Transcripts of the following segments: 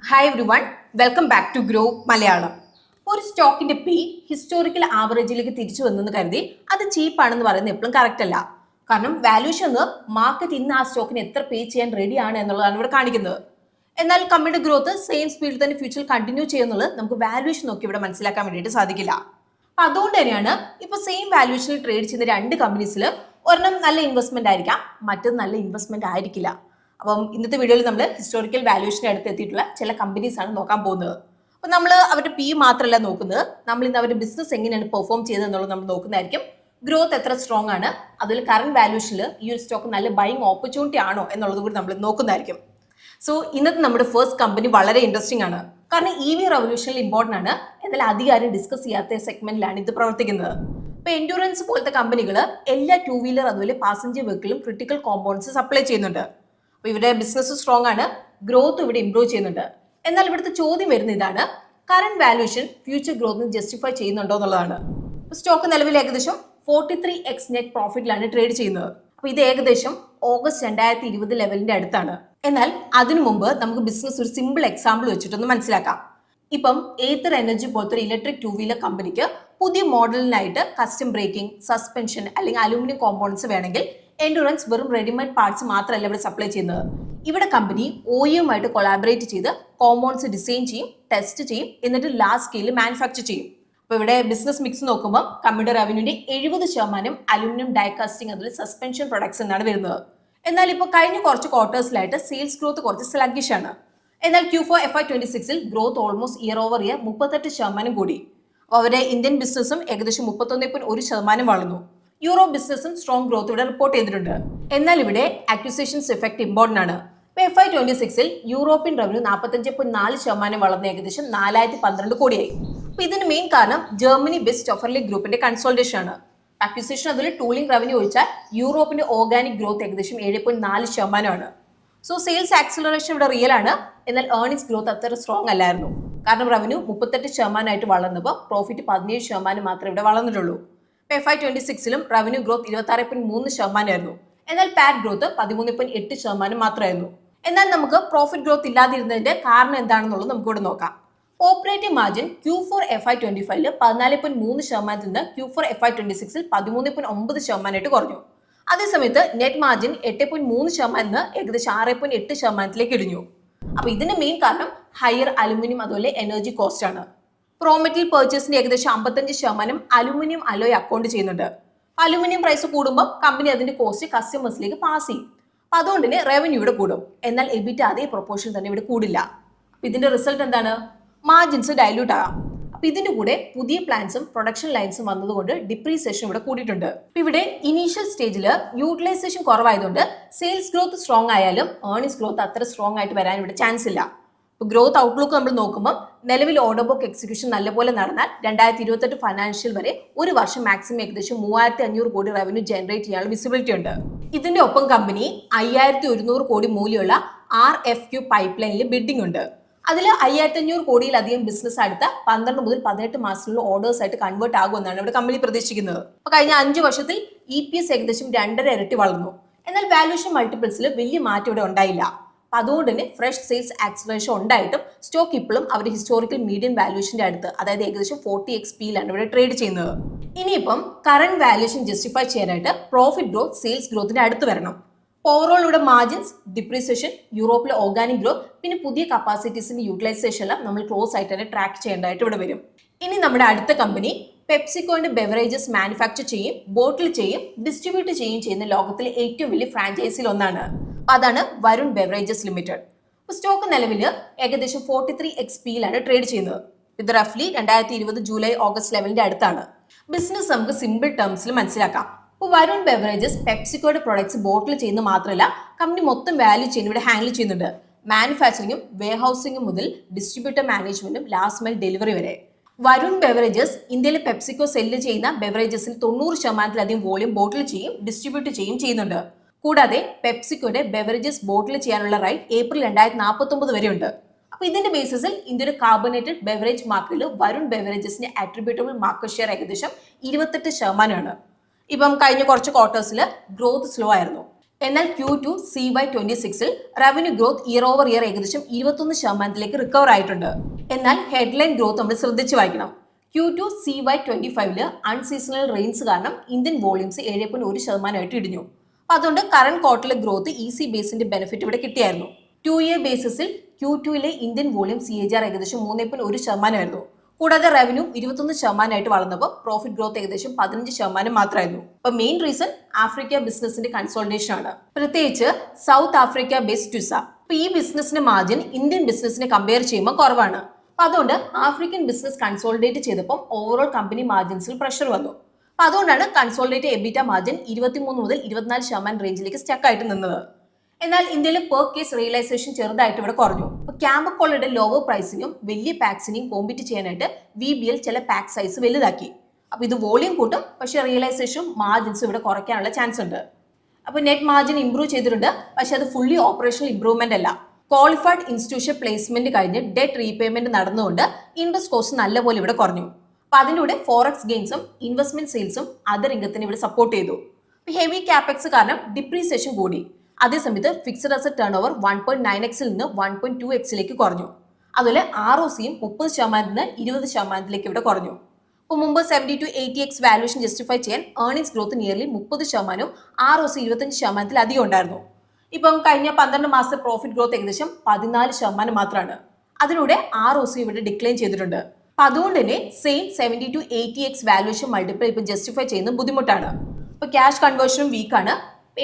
Hi everyone, welcome back to grow Malayalam. ഒരു സ്റ്റോക്കിന്റെ P historical ആവറേജിലേക്ക് തിരിച്ചു വന്നെന്ന് കരുതി അത് ചീപ്പാണെന്ന് പറയുന്നത് എപ്പോഴും കറക്റ്റ് അല്ല. കാരണം വാല്യൂഷൻ എന്ന് മാർക്കറ്റ് ഇന്ന് ആ സ്റ്റോക്കിന് എത്ര പേ ചെയ്യാൻ റെഡിയാണ് എന്നുള്ളതാണ് ഇവിടെ കാണിക്കുന്നത്. എന്നാൽ കമ്പനിയുടെ ഗ്രോത്ത് സെയിം സ്പീഡിൽ തന്നെ ഫ്യൂച്ചറിൽ കണ്ടിന്യൂ ചെയ്യുന്നുള്ളത് നമുക്ക് വാല്യൂഷൻ നോക്കി ഇവിടെ മനസ്സിലാക്കാൻ വേണ്ടിയിട്ട് സാധിക്കില്ല. അപ്പൊ അതുകൊണ്ട് തന്നെയാണ് ഇപ്പൊ സെയിം വാല്യൂഷനിൽ ട്രേഡ് ചെയ്യുന്ന രണ്ട് കമ്പനീസിൽ ഒരെണ്ണം നല്ല ഇൻവെസ്റ്റ്മെന്റ് ആയിരിക്കാം, മറ്റൊരു നല്ല ഇൻവെസ്റ്റ്മെന്റ് ആയിരിക്കില്ല. അപ്പം ഇന്നത്തെ വീഡിയോയിൽ നമ്മൾ ഹിസ്റ്റോറിക്കൽ വാല്യൂഷന് അടുത്ത് എത്തിയിട്ടുള്ള ചില കമ്പനീസ് ആണ് നോക്കാൻ പോകുന്നത്. അപ്പം നമ്മൾ അവരുടെ പി മാത്രമല്ല നോക്കുന്നത്, നമ്മൾ ഇന്ന് അവരുടെ ബിസിനസ് എങ്ങനെയാണ് പെർഫോം ചെയ്തത് എന്നുള്ളത് നമ്മൾ നോക്കുന്നതായിരിക്കും. ഗ്രോത്ത് എത്ര സ്ട്രോങ് ആണ്, അതിൽ കറന്റ് വാല്യൂഷനിൽ ഈ ഒരു സ്റ്റോക്ക് നല്ല ബൈങ് ഓപ്പർച്യൂണിറ്റി ആണോ എന്നുള്ളത് കൂടി നമ്മൾ നോക്കുന്നതായിരിക്കും. സോ ഇന്നത്തെ നമ്മുടെ ഫസ്റ്റ് കമ്പനി വളരെ ഇൻട്രസ്റ്റിംഗ് ആണ്. കാരണം EV റവല്യൂഷനിൽ ഇമ്പോർട്ടൻ്റ് ആണ്, എന്നാൽ അധികം ഡിസ്കസ് ചെയ്യാത്ത സെഗ്മെന്റിലാണ് ഇത് പ്രവർത്തിക്കുന്നത്. ഇപ്പൊ എൻഡ്യൂറൻസ് പോലത്തെ കമ്പനികൾ എല്ലാ ടൂ വീലർ അതുപോലെ പാസഞ്ചർ വെഹിക്കിളും ക്രിട്ടിക്കൽ കോമ്പൗണ്ട്സ് സപ്ലൈ ചെയ്യുന്നുണ്ട്. അപ്പൊ ഇവരുടെ ബിസിനസ് സ്ട്രോങ് ആണ്, ഗ്രോത്ത് ഇവിടെ ഇംപ്രൂവ് ചെയ്യുന്നുണ്ട്. എന്നാൽ ഇവിടുത്തെ ചോദ്യം വരുന്ന ഇതാണ്, കറന്റ് വാല്യൂഷൻ ഫ്യൂച്ചർ ഗ്രോത്തിന് ജസ്റ്റിഫൈ ചെയ്യുന്നുണ്ടോ എന്നുള്ളതാണ്. സ്റ്റോക്ക് നിലവിൽ ഏകദേശം 43x നെറ്റ് പ്രോഫിറ്റിലാണ് ട്രേഡ് ചെയ്യുന്നത്. അപ്പൊ ഇത് ഏകദേശം ഓഗസ്റ്റ് 2020 ലെവലിന്റെ അടുത്താണ്. എന്നാൽ അതിനു മുമ്പ് നമുക്ക് ബിസിനസ് ഒരു സിമ്പിൾ എക്സാമ്പിൾ വെച്ചിട്ടൊന്ന് മനസ്സിലാക്കാം. ഇപ്പം ഏത്തർ എനർജി പോലത്തെ ഒരു ഇലക്ട്രിക് ടൂ വീലർ കമ്പനിക്ക് പുതിയ മോഡലിനായിട്ട് കസ്റ്റം ബ്രേക്കിംഗ്, സസ്പെൻഷൻ അല്ലെങ്കിൽ അലൂമിനിയം കോമ്പൗണ്ട്സ് വേണമെങ്കിൽ എൻഡുറൻസ് വെറും റെഡിമെയ്ഡ് പാർട്സ് മാത്രമല്ല ഇവിടെ സപ്ലൈ ചെയ്യുന്നത്. ഇവിടെ കമ്പനി OEMമായിട്ട് കൊളാബറേറ്റ് ചെയ്ത് കോമ്പൗണ്ട്സ് ഡിസൈൻ ചെയ്യും, ടെസ്റ്റ് ചെയ്യും, എന്നിട്ട് ലാർജ് സ്കെയിലിൽ മാനുഫാക്ചർ ചെയ്യും. അപ്പോൾ ഇവിടെ ബിസിനസ് മിക്സ് നോക്കുമ്പോൾ കമ്പനിയുടെ റവന്യൂന്റെ 70% അലൂമിനിയം ഡൈകാസ്റ്റിംഗ് അതുപോലെ സസ്പെൻഷൻ പ്രൊഡക്ട്സ് എന്നാണ് വരുന്നത്. എന്നാൽ ഇപ്പോൾ കഴിഞ്ഞ കുറച്ച് ക്വാർട്ടേഴ്സിലായിട്ട് സെയിൽസ് ഗ്രോത്ത് കുറച്ച് സ്ലഗിഷ് ആണ്. എന്നാൽ Q4 FY26 growth almost year over year 38% കൂടി. അവരുടെ ഇന്ത്യൻ ബിസിനസ്സും ഏകദേശം 31.1% വളർന്നു. യൂറോപ്പ് ബിസിനസ്സും സ്ട്രോങ് ഗ്രോത്ത് ഇവിടെ റിപ്പോർട്ട് ചെയ്തിട്ടുണ്ട്. എന്നാൽ ഇവിടെ അക്വിസിഷൻസ് എഫക്ട് ഇമ്പോർട്ടന്റ് ആണ്. FY26 യൂറോപ്യൻ റവന്യൂ 45.4% വളർന്ന് ഏകദേശം 4012 കോടിയായി. അപ്പൊ ഇതിന് മെയിൻ കാരണം ജർമ്മനി ബെസ്റ്റ് ഓഫർലി ഗ്രൂപ്പിന്റെ കൺസോൾട്ടേഷൻ ആണ്. അക്വിസിഷൻ അതിൽ ടൂളിംഗ് റവന്യൂ ഒഴിച്ചാൽ യൂറോപ്പിന്റെ ഓർഗാനിക് ഗ്രോത്ത് ഏകദേശം 7.4% ആണ്. സോ സെയിൽസ് ആക്സിലറേഷൻ ഇവിടെ റിയൽ ആണ്, എന്നാൽ ഏർണിംഗ്സ് ഗ്രോത്ത് അത്ര സ്ട്രോങ് അല്ലായിരുന്നു. കാരണം റവന്യൂ 38% വളർന്നപ്പോൾ പ്രോഫിറ്റ് 17% മാത്രമേ ഇവിടെ വളർന്നിട്ടുള്ളൂ. FY26 റവന്യൂ ഗ്രോത്ത് 26.3% ആയിരുന്നു, എന്നാൽ പാറ്റ് ഗ്രോത്ത് 13.8% മാത്രമായിരുന്നു. എന്നാൽ നമുക്ക് പ്രോഫിറ്റ് ഗ്രോത്ത് ഇല്ലാതിരുന്നതിന്റെ കാരണം എന്താണെന്നുള്ളത് നമുക്ക് ഇവിടെ നോക്കാം. ഓപ്പറേറ്റിംഗ് മാർജിൻ Q4 FY25 14.3% നിന്ന് Q4 FY26 13.9% കുറഞ്ഞു. അതേസമയത്ത് നെറ്റ് മാർജിൻ 8.3% നിന്ന് ഏകദേശം 6.8% ഇടിഞ്ഞു. അപ്പൊ ഇതിന്റെ മെയിൻ കാരണം ഹയർ അലുമിനിയം അതുപോലെ എനർജി കോസ്റ്റ് ആണ്. റോ മെറ്റീരിയൽ പർച്ചേസിന്റെ ഏകദേശം 55% അലുമിനിയം അലോയ് അക്കൗണ്ട് ചെയ്യുന്നുണ്ട്. അലുമിനിയം പ്രൈസ് കൂടുമ്പോൾ കമ്പനി അതിന്റെ കോസ്റ്റ് കസ്റ്റമേഴ്സിലേക്ക് പാസ് ചെയ്യും. അപ്പൊ അതുകൊണ്ട് തന്നെ റവന്യൂ ഇവിടെ കൂടും, എന്നാൽ എബിറ്റ അതേ പ്രൊപ്പോർഷൻ തന്നെ ഇവിടെ കൂടില്ല. അപ്പൊ ഇതിന്റെ റിസൾട്ട് എന്താണ്? മാർജിൻസ് ഡൈല്യൂട്ട് ആകാം. അപ്പൊ ഇതിന്റെ കൂടെ പുതിയ പ്ലാൻസും പ്രൊഡക്ഷൻ ലൈൻസും വന്നതുകൊണ്ട് ഡിപ്രീസിയേഷൻ ഇവിടെ കൂടിയിട്ടുണ്ട്. അപ്പൊ ഇവിടെ ഇനീഷ്യൽ സ്റ്റേജിൽ യൂട്ടിലൈസേഷൻ കുറവായതുകൊണ്ട് സെയിൽസ് ഗ്രോത്ത് സ്ട്രോങ് ആയാലും ഏർണിംഗ്സ് ഗ്രോത്ത് അത്ര സ്ട്രോങ് ആയിട്ട് വരാൻ ഇവിടെ ചാൻസ് ഇല്ല. ഇപ്പോൾ ഗ്രോത്ത് ഔട്ട്ലുക്ക് നമ്മൾ നോക്കുമ്പോൾ നിലവിൽ ഓർഡർ ബുക്ക് എക്സിക്യൂഷൻ നല്ലപോലെ നടന്നാൽ 2028 ഫൈനാൻഷ്യൽ വരെ ഒരു വർഷം മാക്സിമം ഏകദേശം 3500 കോടി റവന്യൂ ജനറേറ്റ് ചെയ്യാനുള്ള വിസിബിലിറ്റി ഉണ്ട്. ഇതിന്റെ ഒപ്പം കമ്പനി 5100 കോടി മൂല്യമുള്ള RFQ പൈപ്പ് ലൈനിൽ ബിഡിംഗ് ഉണ്ട്. അതിൽ 5500 കോടിയിലധികം ബിസിനസ് അടുത്ത 12 മുതൽ 18 മാസത്തിലുള്ള ഓർഡേഴ്സ് ആയിട്ട് കൺവേർട്ട് ആകുമെന്നാണ് ഇവിടെ കമ്പനി പ്രതീക്ഷിക്കുന്നത്. അപ്പോൾ കഴിഞ്ഞ 5 വർഷത്തിൽ EPS ഏകദേശം 2.5 ഇരട്ടി വളർന്നു. എന്നാൽ വാല്യൂഷൻ മൾട്ടിപ്പിൾസിൽ വലിയ മാറ്റം ഇവിടെ ഉണ്ടായില്ല. അതുകൊണ്ട് തന്നെ ഫ്രഷ് സെയിൽസ് ആക്സിലറേഷൻ ഉണ്ടായിട്ടും സ്റ്റോക്ക് ഇപ്പോഴും അവരുടെ ഹിസ്റ്റോറിക്കൽ മീഡിയം വാല്യൂഷന്റെ അടുത്ത്, അതായത് ഏകദേശം 40x P-ലാണ് ഇവിടെ ട്രേഡ് ചെയ്യുന്നത്. ഇനിയിപ്പം കറന്റ് വാല്യൂഷൻ ജസ്റ്റിഫൈ ചെയ്യാനായിട്ട് പ്രോഫിറ്റ് ഗ്രോത്ത് സെയിൽസ് ഗ്രോത്തിന്റെ അടുത്ത് വരണം. ഓവറോൾ ഇവിടെ മാർജിൻസ്, ഡിപ്രീസിയേഷൻ, യൂറോപ്പിലെ ഓർഗാനിക് ഗ്രോത്ത്, പിന്നെ പുതിയ കപ്പാസിറ്റീസിന്റെ യൂട്ടിലൈസേഷൻ എല്ലാം നമ്മൾ ക്ലോസ് ആയിട്ട് തന്നെ ട്രാക്ക് ചെയ്യേണ്ടതായിട്ട് ഇവിടെ വരും. ഇനി നമ്മുടെ അടുത്ത കമ്പനി പെപ്സിക്കോന്റെ ബെവറേജസ് മാനുഫാക്ചർ ചെയ്യും, ബോട്ടിൽ ചെയ്യും, ഡിസ്ട്രിബ്യൂട്ട് ചെയ്യുന്ന ലോകത്തിലെ ഏറ്റവും വലിയ ഫ്രാഞ്ചൈസിൽ ഒന്നാണ്. അതാണ് വരുൺ ബെവറേജസ് ലിമിറ്റഡ്. സ്റ്റോക്ക് നിലവിൽ ഏകദേശം 43x P-ലാണ് ട്രേഡ് ചെയ്യുന്നത്. ഇത് റഫ്ലി 2020 ജൂലൈ ഓഗസ്റ്റ് ലെവലിന്റെ അടുത്താണ്. ബിസിനസ് നമുക്ക് സിമ്പിൾ ടേംസിൽ മനസ്സിലാക്കാം. ഇപ്പോൾ വരുൺ ബെവറേജസ് പെപ്സിക്കോയുടെ പ്രൊഡക്ട്സ് ബോട്ടിൽ ചെയ്യുന്നത് മാത്രമല്ല, കമ്പനി മൊത്തം വാല്യൂ ചെയിൻ ഇവിടെ ഹാൻഡിൽ ചെയ്യുന്നുണ്ട്. മാനുഫാക്ചറിങ്ങും വെയർഹൌസിംഗും മുതൽ ഡിസ്ട്രിബ്യൂട്ടർ മാനേജ്മെന്റും ലാസ്റ്റ് മൈൽ ഡെലിവറി വരെ. വരുൺ ബെവറേജസ് ഇന്ത്യയിൽ പെപ്സിക്കോ സെല്ല് ചെയ്യുന്ന ബെവറേജസിൽ 90%-ലധികം വോളിയം ബോട്ടിൽ ചെയ്യും, ഡിസ്ട്രിബ്യൂട്ട് ചെയ്യുന്നുണ്ട്. കൂടാതെ പെപ്സിക്കോയുടെ ബെവറേജസ് ബോട്ടിൽ ചെയ്യാനുള്ള റൈറ്റ് ഏപ്രിൽ 2049 വരെ ഉണ്ട്. അപ്പൊ ഇതിന്റെ ബേസിസിൽ ഇന്ത്യയുടെ കാർബണേറ്റഡ് ബെവറേജ് മാർക്കറ്റിൽ വരുൺ ബെവറേജസിന്റെ അട്രിബ്യൂട്ടബിൾ മാർക്കറ്റ് ഷെയർ ഏകദേശം 28% ആണ്. ഇപ്പം കഴിഞ്ഞ കുറച്ച് ക്വാർട്ടേഴ്സിൽ ഗ്രോത്ത് സ്ലോ ആയിരുന്നു. എന്നാൽ Q2 CY26 revenue growth year over year ഏകദേശം 21% റിക്കവർ ആയിട്ടുണ്ട്. എന്നാൽ ഹെഡ്ലൈൻ ഗ്രോത്ത് നമ്മൾ ശ്രദ്ധിച്ചു വായിക്കണം. Q2 CY25 അൺസീസണൽ റെയിൻസ് കാരണം ഇന്ത്യൻ വോളിയൂംസ് 7.1% ഇടിഞ്ഞു. അതുകൊണ്ട് കറന്റ് ക്വാർട്ടറിലെ ഗ്രോത്ത് ഈസി ബേസിന്റെ ബെനിഫിറ്റ് ഇവിടെ കിട്ടിയായിരുന്നു. 2 ഇയർ ബേസിസിൽ Q2 ഇന്ത്യൻ വോളിയം CAGR ഏകദേശം 3.1% കൂടാതെ റവന്യൂ 21% വളർന്നപ്പോൾ പ്രോഫിറ്റ് ഗ്രോത്ത് ഏകദേശം 15% മാത്രമായിരുന്നു. അപ്പൊ മെയിൻ റീസൺ ആഫ്രിക്ക ബിസിനസിന്റെ കൺസോൾട്ടേഷൻ ആണ്, പ്രത്യേകിച്ച് സൗത്ത് ആഫ്രിക്ക ബേസ്ഡ് ട്വിസ. അപ്പൊ ഈ ബിസിനസിന്റെ മാർജിൻ ഇന്ത്യൻ ബിസിനസിനെ കമ്പയർ ചെയ്യുമ്പോൾ കുറവാണ്. അതുകൊണ്ട് ആഫ്രിക്കൻ ബിസിനസ് കൺസോളിഡേറ്റ് ചെയ്തപ്പോൾ ഓവറോൾ കമ്പനി മാർജിൻസിൽ പ്രഷർ വന്നു. അതുകൊണ്ടാണ് കൺസോളിഡേറ്റ് എബിറ്റ മാർജിൻ 23 മുതൽ 24% റേഞ്ചിലേക്ക് സ്റ്റക്ക് ആയിട്ട് നിന്നത്. എന്നാൽ ഇന്ത്യയിലെ പെർ കേസ് റിയലൈസേഷൻ ചെറുതായിട്ട് ഇവിടെ കുറഞ്ഞു. ക്യാമ്പ് കോളയുടെ ലോവർ പ്രൈസിനും വലിയ പാക്സിനെയും കോമ്പീറ്റ് ചെയ്യാനായിട്ട് VBL ചില പാക്ക് സൈസ് വലുതാക്കി. അപ്പൊ ഇത് വോളിയം കൂട്ടും, പക്ഷേ റിയലൈസേഷനും മാർജിൻസും ഇവിടെ കുറയ്ക്കാനുള്ള ചാൻസ് ഉണ്ട്. അപ്പൊ നെറ്റ് മാർജിൻ ഇംപ്രൂവ് ചെയ്തിട്ടുണ്ട്, പക്ഷെ അത് ഫുള്ളി ഓപ്പറേഷണൽ ഇംപ്രൂവ്മെന്റ് അല്ല. ക്വാളിഫൈഡ് ഇൻസ്റ്റിറ്റ്യൂഷൻ പ്ലേസ്മെന്റ് കഴിഞ്ഞ് ഡെറ്റ് റീപേയ്മെന്റ് നടന്നുകൊണ്ട് ഇൻട്രസ്റ്റ് കോസ്റ്റ് നല്ലപോലെ ഇവിടെ കുറഞ്ഞു. അപ്പൊ അതിൻ്റെ കൂടെ ഫോറക്സ് ഗെയിൻസും ഇൻവെസ്റ്റ്മെന്റ് സെയിൽസും അതർ ഇൻകത്തിന് ഇവിടെ സപ്പോർട്ട് ചെയ്തു. ഹെവി ക്യാപെക്സ് കാരണം ഡിപ്രീസിയേഷൻ കൂടി. അതേസമയത്ത് fixed asset turn over 1.9x നിന്ന് 1.2x കുറഞ്ഞു. അതുപോലെ ROCയും 30% നിന്ന് 20% ഇവിടെ കുറഞ്ഞു. അപ്പോൾ മുമ്പ് 70 to 80x വാല്യൂഷൻ ജസ്റ്റിഫൈ ചെയ്യാൻ ഏർണിംഗ്സ് ഗ്രോത്ത് നിയർലി 30%, ROC 25% അധികം ഉണ്ടായിരുന്നു. ഇപ്പം കഴിഞ്ഞ 12 മാസത്തെ പ്രോഫിറ്റ് ഗ്രോത്ത് ഏകദേശം 14% മാത്രമാണ്. അതിലൂടെ ROC ഇവിടെ ഡിക്ലൈൻ ചെയ്തിട്ടുണ്ട്. അപ്പൊ അതുകൊണ്ട് തന്നെ same 70 to 80x valuation multiple ഇപ്പം ജസ്റ്റിഫൈ ചെയ്യുന്നത് ബുദ്ധിമുട്ടാണ്. ഇപ്പൊ ക്യാഷ് കൺവേർഷനും വീക്കാണ്.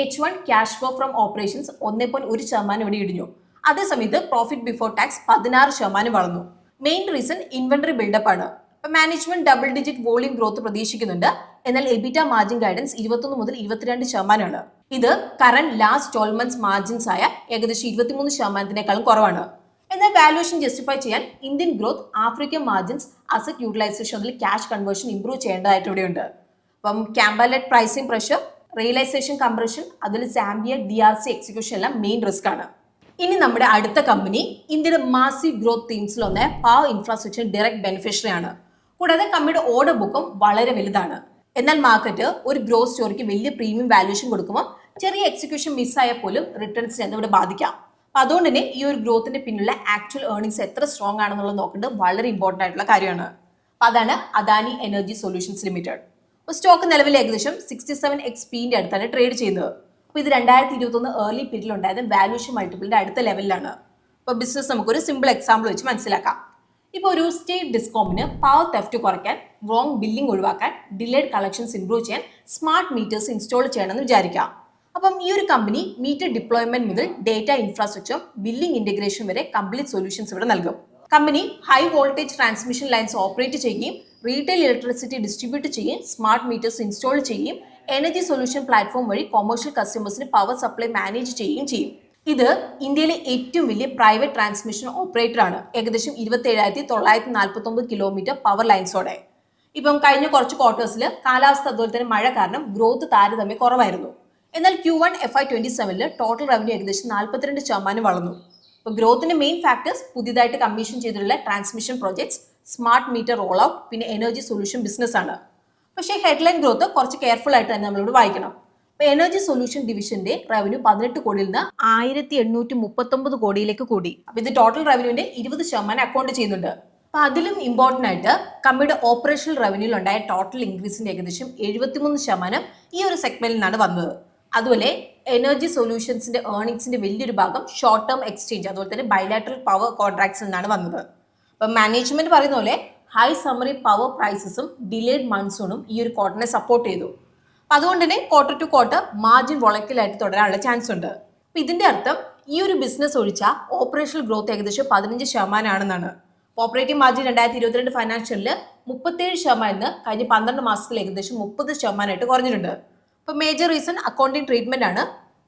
H1 cash flow from operations 1.1% ഇവിടെ ഇടിഞ്ഞു. അതേസമയത്ത് പ്രോഫിറ്റ് ബിഫോർ ടാക്സ് 16% വളർന്നു. മെയിൻ റീസൺ ഇൻവെന്ററി ബിൽഡപ്പ് ആണ്. Management double digit volume growth പ്രതീക്ഷിക്കുന്നുണ്ട്. എന്നാൽ എബിറ്റ മാർജിൻ ഗൈഡൻസ് 21 മുതൽ 22% ആണ്. ഇത് കറന്റ് ലാസ്റ്റ് 12 മന്ത്സ് മാർജിൻസ് ആയ ഏകദേശം 23%-നേക്കാളും കുറവാണ്. എന്നാൽ വാല്യൂഷൻ ജസ്റ്റിഫൈ ചെയ്യാൻ Indian growth, African margins, asset utilisation അതിൽ ക്യാഷ് കൺവേർഷൻ ഇംപ്രൂവ് ചെയ്യേണ്ടതായിട്ട് ഇവിടെയുണ്ട്. അപ്പം ക്യാമ്പലറ്റ് പ്രൈസിംഗ് പ്രഷർ, റിയലൈസേഷൻ കംപ്രഷൻ, അതിൽ സാംബിയ DRC എക്സിക്യൂഷൻ എല്ലാം മെയിൻ റിസ്ക് ആണ്. ഇനി നമ്മുടെ അടുത്ത കമ്പനി ഇന്ത്യയുടെ മാസീവ് ഗ്രോത്ത് തീംസിലൊന്ന് പവർ ഇൻഫ്രാസ്ട്രക്ചർ ഡയറക്ട് ബെനിഫിഷ്യറി ആണ്. കൂടാതെ കമ്പനിയുടെ ഓർഡർ ബുക്കും വളരെ വലുതാണ്. എന്നാൽ മാർക്കറ്റ് ഒരു ഗ്രോത്ത് സ്റ്റോറിക്ക് വലിയ പ്രീമിയം വാല്യൂഷൻ കൊടുക്കുമ്പോൾ ചെറിയ എക്സിക്യൂഷൻ മിസ്സായാൽ പോലും റിട്ടേൺസിനെ ഇവിടെ ബാധിക്കാം. അതുകൊണ്ട് തന്നെ ഈ ഒരു ഗ്രോത്തിന്റെ പിന്നിലുള്ള ആക്ച്വൽ ഏർണിംഗ്സ് എത്ര സ്ട്രോങ് ആണെന്നുള്ളത് നോക്കേണ്ടത് വളരെ ഇമ്പോർട്ടൻ്റ് ആയിട്ടുള്ള കാര്യമാണ്. അതാണ് Adani energy solutions limited. Stock നിലവിൽ ഏകദേശം 67x P-ന്റെ അടുത്താണ് ട്രേഡ് ചെയ്യുന്നത്. അപ്പോൾ ഇത് 2021 ഏർലി പീരീഡിൽ ഉണ്ടായത് വാല്യൂഷൻ മൾട്ടിപ്പിളിന്റെ അടുത്ത ലെവലിലാണ്. അപ്പോൾ ബിസിനസ് നമുക്കൊരു സിമ്പിൾ എക്സാമ്പിൾ വെച്ച് മനസ്സിലാക്കാം. ഇപ്പോൾ ഒരു സ്റ്റേറ്റ് ഡിസ്കോമിന് പവർ തെഫ്റ്റ് കുറയ്ക്കാൻ, റോങ് ബില്ലിംഗ് ഒഴിവാക്കാൻ, ഡിലേഡ് കളക്ഷൻസ് ഇംപ്രൂവ് ചെയ്യാൻ സ്മാർട്ട് മീറ്റേഴ്സ് ഇൻസ്റ്റാൾ ചെയ്യണമെന്ന് വിചാരിക്കാം. അപ്പം ഈ ഒരു കമ്പനി മീറ്റർ ഡിപ്ലോയ്മെന്റ് മുതൽ ഡേറ്റ ഇൻഫ്രാസ്ട്രക്ചർ, ബില്ലിംഗ് ഇന്റഗ്രേഷൻ വരെ കംപ്ലീറ്റ് സൊല്യൂഷൻസ് ഇവിടെ നൽകും. Company high voltage transmission lines operate ചെയ്യുകയും റീറ്റെയിൽ ഇലക്ട്രിസിറ്റി ഡിസ്ട്രിബ്യൂട്ട് ചെയ്യുകയും സ്മാർട്ട് മീറ്റേഴ്സ് ഇൻസ്റ്റാൾ ചെയ്യുകയും എനർജി സൊല്യൂഷൻ പ്ലാറ്റ്ഫോം വഴി കൊമേഴ്ഷ്യൽ കസ്റ്റമേഴ്സിന് പവർ സപ്ലൈ മാനേജ് ചെയ്യുകയും ചെയ്യും. ഇത് ഇന്ത്യയിലെ ഏറ്റവും വലിയ പ്രൈവറ്റ് ട്രാൻസ്മിഷൻ ഓപ്പറേറ്റർ ആണ്. ഏകദേശം 27,949 കിലോമീറ്റർ പവർ ലൈൻസോടെ. ഇപ്പം കഴിഞ്ഞ കുറച്ച് ക്വാർട്ടേഴ്സിൽ കാലാവസ്ഥ അതുപോലെ തന്നെ മഴ കാരണം ഗ്രോത്ത് താരതമ്യം കുറവായിരുന്നു. എന്നാൽ Q1 FY27 ടോട്ടൽ റവന്യൂ ഏകദേശം 42% വളർന്നു. ഇപ്പോൾ ഗ്രോത്തിന്റെ മെയിൻ ഫാക്ടേഴ്സ് പുതിയതായിട്ട് കമ്മീഷൻ ചെയ്തിട്ടുള്ള transmission projects, smart metre role out, പിന്നെ എനർജി സൊല്യൂഷൻ ബിസിനസ് ആണ്. പക്ഷേ ഹെഡ്ലൈൻ ഗ്രോത്ത് കുറച്ച് കെയർഫുൾ ആയിട്ട് തന്നെ നമ്മളിവിടെ വായിക്കണം. ഇപ്പോൾ എനർജി സൊല്യൂഷൻ ഡിവിഷന്റെ റവന്യൂ 18 കോടിയിൽ നിന്ന് 1839 കോടിയിലേക്ക് കൂടി. അപ്പോൾ ഇത് ടോട്ടൽ റവന്യൂവിന്റെ 20% അക്കൗണ്ട് ചെയ്യുന്നുണ്ട്. അപ്പോൾ അതിലും ഇമ്പോർട്ടൻ്റ് ആയിട്ട് കമ്പനിയുടെ ഓപ്പറേഷണൽ റവന്യൂയിൽ ഉണ്ടായ ടോട്ടൽ ഇൻക്രീസിന്റെ ഏകദേശം 73% ഈ ഒരു സെഗ്മെന്റിൽ നിന്നാണ് വന്നത്. അതുപോലെ എനർജി സൊല്യൂഷൻസിന്റെ ഏർണിംഗ്സിന്റെ വലിയൊരു ഭാഗം ഷോർട്ട് ടേം എക്സ്ചേഞ്ച് അതുപോലെ തന്നെ ബൈലാറ്ററൽ പവർ കോൺട്രാക്ട്സിൽ നിന്നാണ് വന്നത്. അപ്പം മാനേജ്മെന്റ് പറയുന്ന പോലെ ഹൈ സമ്മറി പവർ പ്രൈസസും ഡിലേഡ് മൺസൂണും ഈ ഒരു ക്വാർട്ടറിനെ സപ്പോർട്ട് ചെയ്തു. അപ്പം അതുകൊണ്ട് തന്നെ ക്വാർട്ടർ ടു ക്വാർട്ടർ മാർജിൻ വോളറ്റിലായിട്ട് തുടരാനുള്ള ചാൻസ് ഉണ്ട്. അപ്പം ഇതിന്റെ അർത്ഥം ഈ ഒരു ബിസിനസ് ഒഴിച്ചാൽ ഓപ്പറേഷണൽ ഗ്രോത്ത് ഏകദേശം 15% ആണെന്നാണ്. ഓപ്പറേറ്റിംഗ് മാർജിൻ 2022 ഫൈനാൻഷ്യലിൽ 37% കഴിഞ്ഞ 12 മാസത്തിൽ ഏകദേശം 30% കുറഞ്ഞിട്ടുണ്ട്. ഇപ്പോൾ മേജർ റീസൺ അക്കൗണ്ടിങ് ട്രീറ്റ്മെന്റ് ആണ്.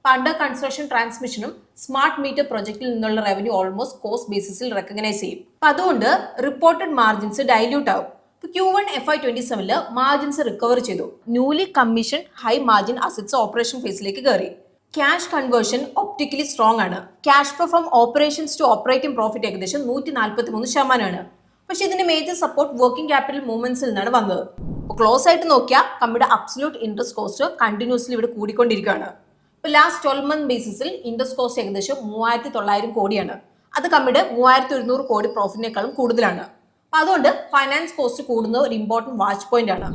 അണ്ടർ കൺസ്ട്രക്ഷൻ ട്രാൻസ്മിഷനും സ്മാർട്ട് മീറ്റർ പ്രൊജക്റ്റിൽ നിന്നുള്ള റവന്യൂ ഓൾമോസ്റ്റ് കോസ്റ്റ് ബേസിസിൽ റെക്കഗ്നൈസ് ചെയ്യും. അപ്പം അതുകൊണ്ട് റിപ്പോർട്ടഡ് മാർജിൻസ് ഡൈല്യൂട്ട് ആവും. Q1 FY27 മാർജിൻസ് റിക്കവർ ചെയ്തു. Newly commission high margin assets operation ഫേസിലേക്ക് കയറി. ക്യാഷ് കൺവേർഷൻ ഒപ്റ്റിക്കലി സ്ട്രോങ് ആണ്. Cash flow from operations to operating profit ഏകദേശം 143%. പക്ഷെ ഇതിന്റെ മേജർ സപ്പോർട്ട് വർക്കിംഗ് ക്യാപിറ്റൽ മൂവ്മെന്റ്സിൽ നിന്നാണ് വന്നത്. അപ്പോൾ ക്ലോസ് ആയിട്ട് നോക്കിയാൽ കമ്പനിയുടെ അബ്സല്യൂട്ട് ഇൻട്രസ്റ്റ് കോസ്റ്റ് കണ്ടിന്യൂസ്ലി ഇവിടെ കൂടിക്കൊണ്ടിരിക്കുകയാണ്. ഇപ്പൊ ലാസ്റ്റ് 12 മന്ത് ബേസിസിൽ ഇൻട്രസ്റ്റ് കോസ്റ്റ് ഏകദേശം 3900 കോടിയാണ്. അത് കമ്മിയുടെ 3100 കോടി പ്രോഫിറ്റിനേക്കാളും കൂടുതലാണ്. അപ്പൊ അതുകൊണ്ട് ഫൈനാൻസ് കോസ്റ്റ് കൂടുന്ന ഒരു ഇമ്പോർട്ടന്റ് വാച്ച് പോയിന്റ് ആണ്.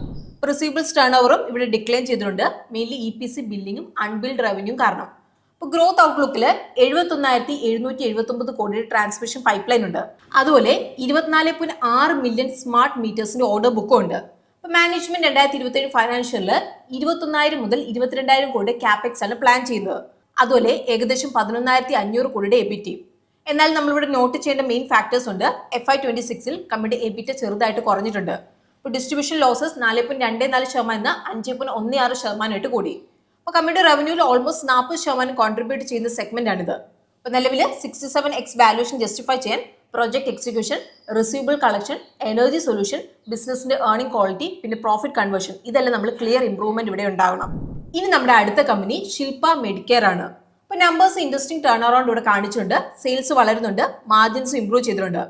റിസീവബിൾസ് ടേൺ ഓവറും ഇവിടെ ഡിക്ലൈൻ ചെയ്തിട്ടുണ്ട്, മെയിൻലി EPC ബില്ലിങ്ങും അൺബിൽഡ് റവന്യൂ കാരണം. ഇപ്പൊ ഗ്രോത്ത് ഔട്ട്ലുക്കിൽ 71,779 കോടിയുടെ ട്രാൻസ്മിഷൻ പൈപ്പ് ലൈൻ ഉണ്ട്. അതുപോലെ 24.6 മില്യൺ സ്മാർട്ട് മീറ്റേഴ്സിന്റെ ഓർഡർ ബുക്കും ഉണ്ട്. ഇപ്പൊ മാനേജ്മെന്റ് 2027 ഫൈനാൻഷ്യലില് 21,000 മുതൽ 22,000 കോടിയുടെ ക്യാപെക്സ് ആണ് പ്ലാൻ ചെയ്യുന്നത്. അതുപോലെ ഏകദേശം 11,500 കോടിയുടെ എബിറ്റി. എന്നാൽ നമ്മളിവിടെ നോട്ട് ചെയ്യേണ്ട മെയിൻ ഫാക്ടേഴ്സ് ഉണ്ട്. FY26 കമ്മിയുടെ എബിറ്റ ചെറുതായിട്ട് കുറഞ്ഞിട്ടുണ്ട്. ഇപ്പോൾ ഡിസ്ട്രിബ്യൂഷൻ ലോസസ് 4.24% 5.16% കൂടി. അപ്പോൾ കമ്മിയുടെ റവന്യൂവിൽ ഓൾമോസ്റ്റ് 40% കോൺട്രിബ്യൂട്ട് ചെയ്യുന്ന സെഗ്മെന്റ് ആണിത്. അപ്പോൾ നിലവിൽ 67x വാല്യൂഷൻ ജസ്റ്റിഫൈ ചെയ്യാൻ project execution, receivable collection, energy solution, ബിസിനസിന്റെ ഏർണിംഗ് ക്വാളിറ്റി, പിന്നെ പ്രോഫിറ്റ് കൺവേർഷൻ, ഇതെല്ലാം നമ്മൾ ക്ലിയർ ഇംപ്രൂവ്മെന്റ് ഇവിടെ ഉണ്ടാവണം. ഇനി നമ്മുടെ അടുത്ത കമ്പനി ശില്പ മെഡിക്കെയർ ആണ്. ഇപ്പൊ നമ്പേഴ്സ് ഇൻട്രസ്റ്റിംഗ് ടേൺ അറൗണ്ട് ഇവിടെ കാണിച്ചിട്ടുണ്ട്. സെയിൽസ് വളരുന്നുണ്ട്, മാർജിൻസ് ഇംപ്രൂവ് ചെയ്തിട്ടുണ്ട്.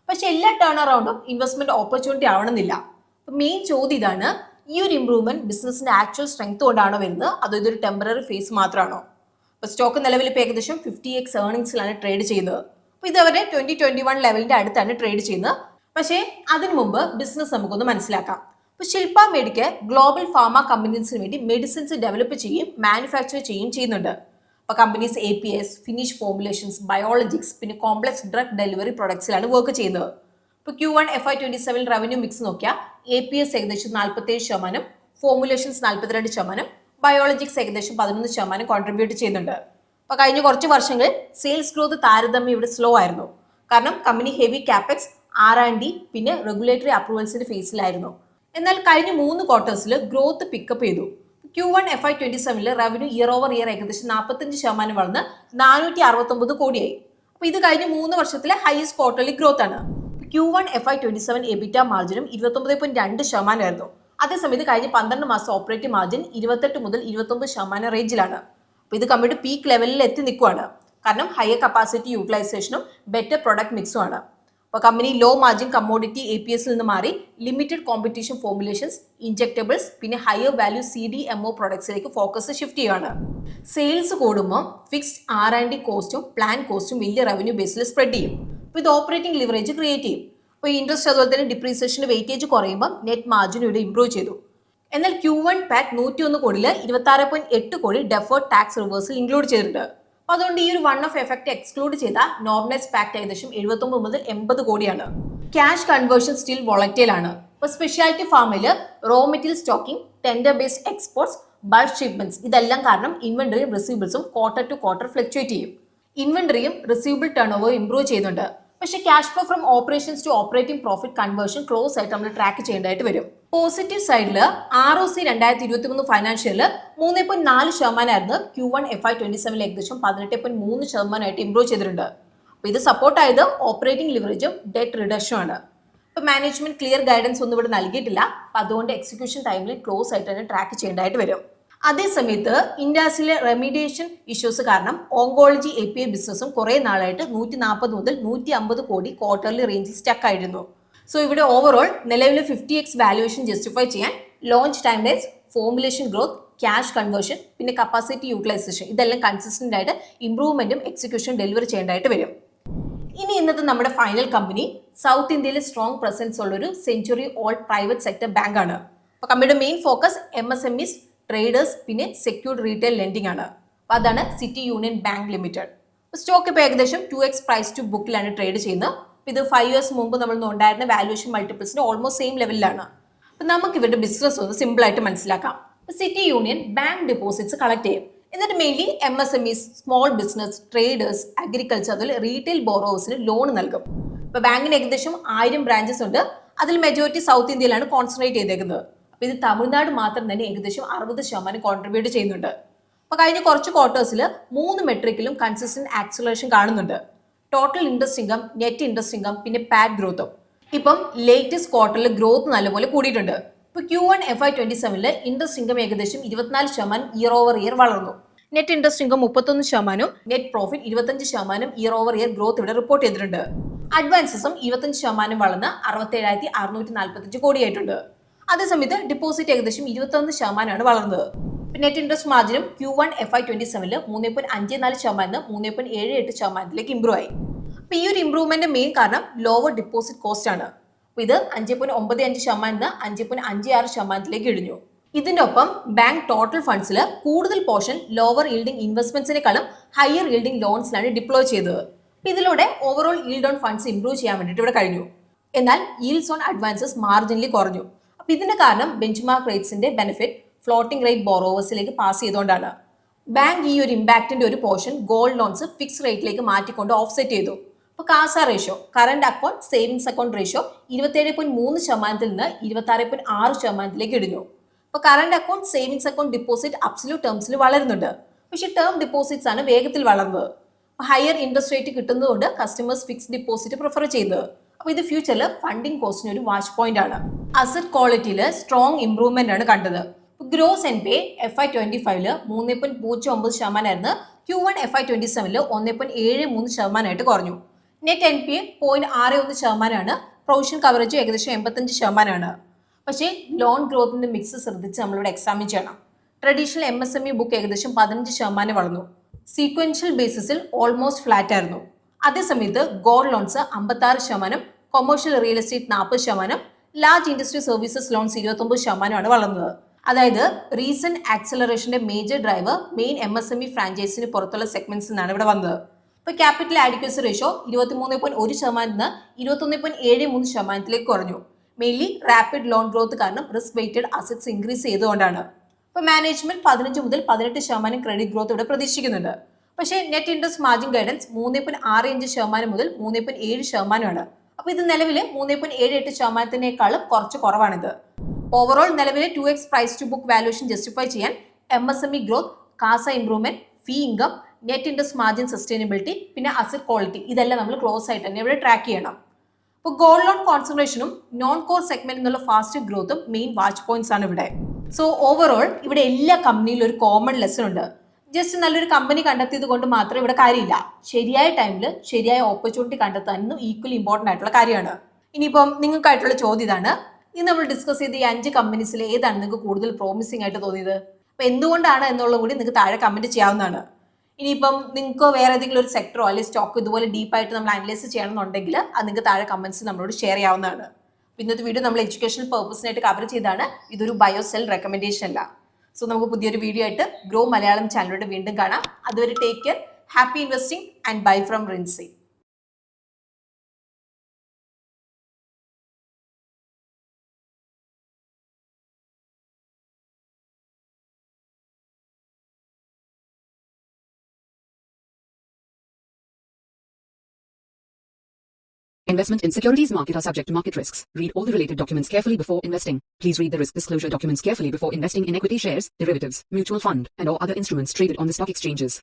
പക്ഷെ എല്ലാ ടേൺ അറൗണ്ടും ഇൻവെസ്റ്റ്മെന്റ് ഓപ്പർച്യൂണിറ്റി ആവണമെന്നില്ല. മെയിൻ ചോദ്യം ഇതാണ്, ഈ ഒരു ഇംപ്രൂവ്മെന്റ് ബിസിനസിന്റെ ആക്ച്വൽ സ്ട്രെങ്ത് കൊണ്ടാണോ വരുന്നത്, അതോ ഇതൊരു ടെമ്പററി ഫേസ് മാത്രമാണോ? ഇപ്പൊ സ്റ്റോക്ക് നിലവിൽ ഇപ്പോൾ ഏകദേശം 50x ഏർണിംഗ്സിലാണ് ട്രേഡ് ചെയ്യുന്നത്. അപ്പോൾ ഇതവരെ 2021 ലെവലിന്റെ അടുത്താണ് ട്രേഡ് ചെയ്യുന്നത്. പക്ഷേ അതിനു മുമ്പ് ബിസിനസ് നമുക്കൊന്ന് മനസ്സിലാക്കാം. ഇപ്പോൾ ശില്പ മെഡിക്കെയർ ഗ്ലോബൽ ഫാർമ കമ്പനീസിന് വേണ്ടി മെഡിസിൻസ് ഡെവലപ്പ് ചെയ്യുകയും മാനുഫാക്ചർ ചെയ്യുകയും ചെയ്യുന്നുണ്ട്. അപ്പോൾ companies APIs, finish formulations, biologics, പിന്നെ കോംപ്ലക്സ് ഡ്രഗ് ഡെലിവറി പ്രൊഡക്ട്സിലാണ് വർക്ക് ചെയ്യുന്നത്. ഇപ്പോൾ Q1 FY27 റവന്യൂ മിക്സ് നോക്കിയാൽ APIs ഏകദേശം 47%, ഫോർമുലേഷൻസ് 42%, ബയോളജിക്സ് ഏകദേശം 11% കോൺട്രിബ്യൂട്ട് ചെയ്യുന്നുണ്ട്. അപ്പോൾ കഴിഞ്ഞ കുറച്ച് വർഷങ്ങളിൽ സെയിൽസ് ഗ്രോത്ത് താരതമ്യം ഇവിടെ സ്ലോ ആയിരുന്നു. കാരണം കമ്പനി ഹെവി ക്യാപെക്സ്, R&D, പിന്നെ റെഗുലേറ്ററി അപ്രൂവൽസിന്റെ ഫേസിലായിരുന്നു. എന്നാൽ കഴിഞ്ഞ 3 ക്വാർട്ടേഴ്സിൽ ഗ്രോത്ത് പിക്കപ്പ് ചെയ്തു. Q1 FY27 revenue year over year ഏകദേശം 45% വളർന്ന് 469 കോടിയായി. അപ്പോൾ ഇത് കഴിഞ്ഞ 3 വർഷത്തിലെ ഹയസ്റ്റ് ക്വാർട്ടർലി ഗ്രോത്ത് ആണ്. Q1 FY27 എബിറ്റ മാർജിനും 29.2% ആയിരുന്നു. അതേസമയത്ത് കഴിഞ്ഞ 12 മാസം ഓപ്പറേറ്റിംഗ് മാർജിൻ 28 മുതൽ 29% റേഞ്ചിലാണ്. അപ്പോൾ ഇത് കമ്പനിയുടെ പീക്ക് ലെവലിൽ എത്തി നിൽക്കുകയാണ്. കാരണം ഹയർ കപ്പാസിറ്റി യൂട്ടിലൈസേഷനും ബെറ്റർ പ്രൊഡക്റ്റ് മിക്സും ആണ്. അപ്പോൾ കമ്പനി ലോ മാർജിൻ കമ്മോഡിറ്റി APSൽ നിന്ന് മാറി ലിമിറ്റഡ് കോമ്പറ്റീഷൻ ഫോർമുലേഷൻസ്, ഇൻജെക്ടബിൾസ്, പിന്നെ ഹയർ വാല്യൂ CDMO പ്രൊഡക്ട്സിലേക്ക് ഫോക്കസ് ഷിഫ്റ്റ് ചെയ്യുകയാണ്. സെയിൽസ് കൂടുമ്പോൾ ഫിക്സ്ഡ് R&D കോസ്റ്റും പ്ലാൻ കോസ്റ്റും വലിയ റവന്യൂ ബേസിൽ സ്പ്രെഡ് ചെയ്യും. അപ്പോൾ ഇത് ഓപ്പറേറ്റിംഗ് ലിവറേജ് ക്രിയേറ്റ് ചെയ്യും. അപ്പോൾ ഇൻട്രസ്റ്റ് അതുപോലെ തന്നെ ഡിപ്രീസിയേഷൻ്റെ വെയിറ്റേജ് കുറയുമ്പോൾ നെറ്റ് മാർജിൻ ഇവിടെ ഇംപ്രൂവ് ചെയ്തു. എന്നാൽ Q1 PAT 101 കോടിയിൽ 26.8 കോടി ഡെഫേർഡ് ടാക്സ് റിവേഴ്സൽ ഇൻക്ലൂഡ് ചെയ്തിട്ടുണ്ട്. അപ്പോൾ അതുകൊണ്ട് ഈ ഒരു വൺ ഓഫ് എഫക്ട് എക്സ്ക്ലൂഡ് ചെയ്ത നോർമലൈസ് പാക്ട് ഏകദേശം 79 മുതൽ 80 കോടിയാണ്. ക്യാഷ് കൺവേർഷൻ സ്റ്റിൽ വോളറ്റൈൽ ആണ്. ഇപ്പോൾ സ്പെഷ്യാലിറ്റി ഫാമിൽ raw material stocking, tender based exports, bulk shipments, ഇതെല്ലാം കാരണം ഇൻവെന്ററിയും റിസീവബിൾസും ക്വാർട്ടർ ടു ക്വാർട്ടർ ഫ്ലക്ച്വേറ്റ് ചെയ്യും. ഇൻവെന്ററിയും റിസീവബിൾ ടേൺ ഓവറും ഇംപ്രൂവ് ചെയ്യുന്നുണ്ട്. പക്ഷേ cash flow from operations to operating profit conversion close ആയിട്ട് നമ്മൾ ട്രാക്ക് ചെയ്യേണ്ടതായിട്ട് വരും. പോസിറ്റീവ് സൈഡിൽ ROC 2023 ഫൈനാൻഷ്യലിൽ 3.4% ആയിരുന്നു. Q1 FY27 ഏകദേശം 18.3% ഇംപ്രൂവ് ചെയ്തിട്ടുണ്ട്. അപ്പോൾ ഇത് സപ്പോർട്ടായത് ഓപ്പറേറ്റിംഗ് ലിവറേജും ഡെറ്റ് റിഡക്ഷനും ആണ്. ഇപ്പോൾ മാനേജ്മെന്റ് ക്ലിയർ ഗൈഡൻസ് ഒന്നും ഇവിടെ നൽകിയിട്ടില്ല. അപ്പോൾ അതുകൊണ്ട് എക്സിക്യൂഷൻ ടൈമിൽ ക്ലോസ് ആയിട്ട് തന്നെ ട്രാക്ക് ചെയ്യേണ്ടതായിട്ട് വരും. അതേസമയത്ത് ഇന്ത്യാസിലെ റെമീഡിയേഷൻ ഇഷ്യൂസ് കാരണം ഓങ്കോളജി API ബിസിനസ്സും കുറേ നാളായിട്ട് 140 മുതൽ 150 കോടി ക്വാർട്ടർലി റേഞ്ചിൽ സ്റ്റക്ക് ആയിരുന്നു. സോ ഇവിടെ ഓവറോൾ നിലവിലെ 50x വാല്യുവേഷൻ ജസ്റ്റിഫൈ ചെയ്യാൻ launch time lines, formulation growth, cash conversion, പിന്നെ കപ്പാസിറ്റി യൂട്ടിലൈസേഷൻ, ഇതെല്ലാം കൺസിസ്റ്റന്റ് ആയിട്ട് ഇംപ്രൂവ്മെന്റും എക്സിക്യൂഷൻ ഡെലിവറി ചെയ്യേണ്ടതായിട്ട് വരും. ഇനി ഇന്നത്തെ നമ്മുടെ ഫൈനൽ കമ്പനി സൗത്ത് ഇന്ത്യയിലെ സ്ട്രോങ് പ്രസൻസ് ഉള്ളൊരു century old private sector bank ആണ്. അപ്പോൾ കമ്പനിയുടെ മെയിൻ ഫോക്കസ് MSMEs, ട്രേഡേഴ്സ്, പിന്നെ സെക്യൂർഡ് റീറ്റെയിൽ ലെൻഡിംഗ് ആണ്. അപ്പോൾ അതാണ് city union bank limited. Stock ഇപ്പോൾ ഏകദേശം 2x പ്രൈസ് ടു ബുക്കിലാണ് ട്രേഡ് ചെയ്യുന്നത്. ഇത് 5 years മുമ്പ് നമ്മൾ ഉണ്ടായിരുന്ന വാല്യുവേഷൻ മൾട്ടിപ്പിൾസിന്റെ ഓൾമോസ്റ്റ് സെയിം ലെവലിലാണ്. അപ്പം നമുക്ക് ഇവരുടെ ബിസിനസ് ഒന്ന് സിമ്പിൾ ആയിട്ട് മനസ്സിലാക്കാം. City union bank deposits collect ചെയ്യും. എന്നിട്ട് mainly MSMEs, small business, traders, agriculture, അതുപോലെ റീറ്റെയിൽ ബോറോവേഴ്സിന് ലോൺ നൽകും. ഇപ്പോൾ ബാങ്കിന് ഏകദേശം 1000 ബ്രാഞ്ചസ് ഉണ്ട്. അതിൽ മെജോറിറ്റി സൗത്ത് ഇന്ത്യയിലാണ് കോൺസെൻട്രേറ്റ് ചെയ്തേക്കുന്നത്. അപ്പോൾ ഇത് തമിഴ്നാട് മാത്രം തന്നെ ഏകദേശം 60% കോൺട്രിബ്യൂട്ട് ചെയ്യുന്നുണ്ട്. അപ്പോൾ കഴിഞ്ഞ കുറച്ച് ക്വാർട്ടേഴ്സിൽ 3 മെട്രിക്കിലും കൺസിസ്റ്റന്റ് ആക്സിലറേഷൻ കാണുന്നുണ്ട്. Total interest income, net interest income, പിന്നെ പാറ്റ് ഗ്രോത്തും. ഇപ്പം ലേറ്റസ്റ്റ് ക്വാർട്ടറിൽ ഗ്രോത്ത് നല്ലപോലെ കൂടിയിട്ടുണ്ട്. ഇപ്പോൾ Q1 FY27 ഇൻട്രസ്റ്റ് ഇൻകം ഏകദേശം 24% ഇയർ ഓവർ ഇയർ വളർന്നു. Net interest income 31%, net profit 25% year over year growth ഇവിടെ റിപ്പോർട്ട് ചെയ്തിട്ടുണ്ട്. അഡ്വാൻസസും 25% വളർന്ന് 67,645 കോടിയായിട്ടുണ്ട്. അതേസമയത്ത് ഡിപ്പോസിറ്റ് ഏകദേശം 21% വളർന്നത്. Net interest മാർജിനും Q1 FY27 3.54% 3.78% improve ആയി. അപ്പോൾ ഈ ഒരു ഇംപ്രൂവ്മെന്റ് മെയിൻ കാരണം ലോവർ ഡിപ്പോസിറ്റ് കോസ്റ്റ് ആണ്. അപ്പോൾ ഇത് 5.95% 5.56% ഇടിഞ്ഞു. ഇതിന്റെ ഒപ്പം ബാങ്ക് ടോട്ടൽ ഫണ്ട്സിൽ കൂടുതൽ പോർഷൻ ലോവർ ഈൽഡിംഗ് ഇൻവെസ്റ്റ്മെന്റ്സിനെക്കാളും ഹയർ ഈൽഡിംഗ് ലോൺസിലാണ് ഡിപ്ലോയ് ചെയ്തത്. ഇതിലൂടെ overall yield on funds improve ചെയ്യാൻ വേണ്ടിയിട്ട് ഇവിടെ കഴിഞ്ഞു. എന്നാൽ ഈൽഡ്സ് ഓൺ അഡ്വാൻസസ് മാർജിനലി കുറഞ്ഞു. അപ്പോൾ ഇതിന്റെ കാരണം ബെഞ്ച്മാർക്ക് റേറ്റ്സിന്റെ ബെനിഫിറ്റ് ഫ്ലോട്ടിംഗ് റേറ്റ് ബോറോവേഴ്സിലേക്ക് പാസ് ചെയ്തുകൊണ്ടാണ്. ബാങ്ക് ഈ ഒരു ഇമ്പാക്റ്റിന്റെ ഒരു പോർഷൻ ഗോൾഡ് ലോൺസ് ഫിക്സ് റേറ്റിലേക്ക് മാറ്റിക്കൊണ്ട് ഓഫ്സെറ്റ് ചെയ്തു. അപ്പോൾ CASA ratio, current account savings account ratio 27.3% നിന്ന് 26.6% ഇടിഞ്ഞു. അപ്പോൾ current account savings account deposit absolute ടേംസിൽ വളരുന്നുണ്ട്. പക്ഷേ ടേം ഡിപ്പോസിറ്റ്സ് ആണ് വേഗത്തിൽ വളർന്നത്. ഹയർ ഇൻട്രസ്റ്റ് റേറ്റ് കിട്ടുന്നതുകൊണ്ട് കസ്റ്റമേഴ്സ് ഫിക്സ്ഡ് ഡിപ്പോസിറ്റ് പ്രിഫർ ചെയ്യുന്നത്. അപ്പോൾ ഇത് ഫ്യൂച്ചറിൽ ഫണ്ടിംഗ് കോസ്റ്റിന് ഒരു വാച്ച് പോയിന്റ് ആണ്. അസറ്റ് ക്വാളിറ്റിയിൽ സ്ട്രോങ് ഇംപ്രൂവ്മെന്റ് ആണ് കണ്ടത്. ഗ്രോസ് NPA FY25 3.09% ആയിരുന്നു. Q1 FY27 1.73% കുറഞ്ഞു. Net NPA 0.61%. പ്രൊവിഷൻ കവറേജ് ഏകദേശം 85%. പക്ഷേ ലോൺ ഗ്രോത്തിന്റെ മിക്സ് ശ്രദ്ധിച്ച് നമ്മളിവിടെ എക്സാമിൻ ചെയ്യണം. ട്രഡീഷണൽ MSME ബുക്ക് ഏകദേശം 15% വളർന്നു. സീക്വൻഷ്യൽ ബേസിസിൽ ഓൾമോസ്റ്റ് ഫ്ലാറ്റ് ആയിരുന്നു. അതേസമയത്ത് gold loans 56%, commercial real estate 40%, large industry services loans 29% വളർന്നത്. അതായത് റീസെന്റ് ആക്സലറേഷന്റെ മേജർ ഡ്രൈവർ മെയിൻ MSME ഫ്രാഞ്ചൈസിന് പുറത്തുള്ള സെഗ്മെന്റ്സ് നിന്നാണ് ഇവിടെ വന്നത്. ഇപ്പോൾ ക്യാപിറ്റൽ ആഡിക്വസി റേഷ്യോ 23.1% നിന്ന് 21.73% കുറഞ്ഞു. മെയിൻലി റാപ്പിഡ് ലോൺ ഗ്രോത്ത് കാരണം റിസ്ക് വെയ്റ്റഡ് അസറ്റ്സ് ഇൻക്രീസ് ചെയ്തുകൊണ്ടാണ്. ഇപ്പോൾ മാനേജ്മെന്റ് 15 മുതൽ 18% ക്രെഡിറ്റ് ഗ്രോത്ത് ഇവിടെ പ്രതീക്ഷിക്കുന്നുണ്ട്. പക്ഷേ നെറ്റ് ഇൻട്രസ്റ്റ് മാർജിൻ ഗൈഡൻസ് 3.65% മുതൽ 3.7% അപ്പോൾ ഇത് നിലവിലെ 3.78%-നേക്കാളും കുറച്ച് കുറവാണിത്. ഓവറോൾ നിലവിലെ 2x price to book valuation justify ചെയ്യാൻ MSME growth, CASA improvement, fee income, net interest margin sustainability, പിന്നെ അസറ്റ് ക്വാളിറ്റി ഇതെല്ലാം നമ്മൾ ക്ലോസ് ആയിട്ട് തന്നെ ഇവിടെ ട്രാക്ക് ചെയ്യണം. ഇപ്പോൾ ഗോൾഡ് ലോൺ കോൺസെൻട്രേഷനും നോൺ കോർ സെഗ്മെന്റ് എന്നുള്ള ഫാസ്റ്റ് ഗ്രോത്തും മെയിൻ വാച്ച് പോയിന്റ്സ് ആണ് ഇവിടെ. സോ ഓവറോൾ ഇവിടെ എല്ലാ കമ്പനിയിലും ഒരു കോമൺ ലെസൺ ഉണ്ട്. ജസ്റ്റ് നല്ലൊരു കമ്പനി കണ്ടെത്തിയത് കൊണ്ട് മാത്രം ഇവിടെ കാര്യമില്ല. ശരിയായ ടൈമിൽ ശരിയായ ഓപ്പർച്യൂണിറ്റി കണ്ടെത്താനും ഈക്വലി ഇമ്പോർട്ടൻ്റ് ആയിട്ടുള്ള കാര്യമാണ്. ഇനിയിപ്പം നിങ്ങൾക്കായിട്ടുള്ള ചോദ്യം ഇതാണ്, ഇന്ന് നമ്മൾ ഡിസ്കസ് ചെയ്ത ഈ 5 കമ്പനീസിൽ ഏതാണ് നിങ്ങൾക്ക് കൂടുതൽ പ്രോമിസിംഗ് ആയിട്ട് തോന്നിയത്? അപ്പോൾ എന്തുകൊണ്ടാണ് എന്നുള്ളത് കൂടി നിങ്ങൾക്ക് താഴെ കമന്റ് ചെയ്യാവുന്നതാണ്. ഇനിയിപ്പം നിങ്ങൾക്ക് വേറെ ഏതെങ്കിലും ഒരു സെക്ടറോ അല്ലെങ്കിൽ സ്റ്റോക്ക് ഇതുപോലെ ഡീപ്പായിട്ട് നമ്മൾ അനലൈസ് ചെയ്യണമെന്നുണ്ടെങ്കിൽ അത് നിങ്ങൾക്ക് താഴെ കമന്റ്സ് നമ്മളോട് ഷെയർ ചെയ്യാവുന്നതാണ്. ഇന്നത്തെ വീഡിയോ നമ്മൾ എഡ്യൂക്കേഷണൽ പർപ്പസിനായിട്ട് കവർ ചെയ്താണ്. ഇതൊരു ബയോ സെൽ റെക്കമെൻഡേഷൻ അല്ല. സോ നമുക്ക് പുതിയൊരു വീഡിയോ ആയിട്ട് ഗ്രോ മലയാളം ചാനലിലൂടെ വീണ്ടും കാണാം. അതുവരെ take care, happy investing and bye from Rincy. Investment in securities market are subject to market risks. Read all the related documents carefully before investing. Please read the risk disclosure documents carefully before investing in equity shares, derivatives, mutual fund, and or other instruments traded on the stock exchanges.